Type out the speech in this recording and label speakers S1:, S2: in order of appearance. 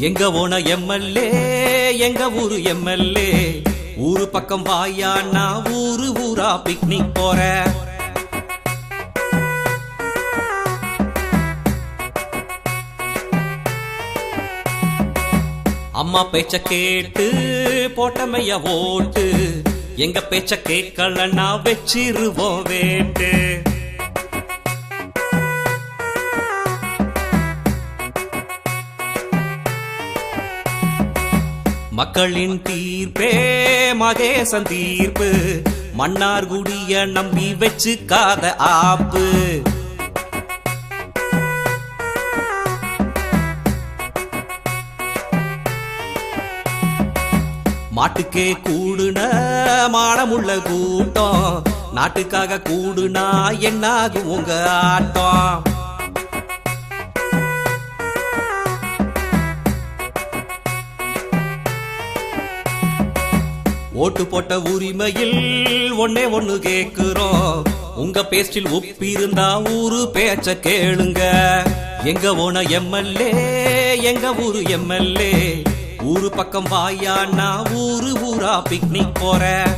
S1: எங்க ஓன எம்எல்ஏ எங்க ஊரு எம்எல்ஏ ஊரு பக்கம் வாயா நான் ஊரு ஊரா பிக்னிக் போறேன். அம்மா பேச்ச கேட்டு போட்டமைய ஓட்டு எங்க பேச்ச கேட்கலன்னா வச்சிருவோம் வேட்டு. மக்களின் தீர்ப்பே மகேசன் தீர்ப்பு மன்னார்குடிய நம்பி வச்சுக்காத ஆப்பு. மாட்டுக்கே கூடுன மானமுள்ள கூட்டம் நாட்டுக்காக கூடுனா என்னாகும் உங்க ஆட்டம். ஓட்டு போட்ட உரிமையில் ஒன்னே ஒண்ணு கேக்குறோம், உங்க பேஸ்டில் உப்பிருந்தா ஊரு பேச்ச கேளுங்க. எங்க ஓன எம்எல்ஏ எங்க ஊரு எம்எல்ஏ ஊரு பக்கம் வாயா நான் ஊரு ஊரா பிக்னிக் போறேன்.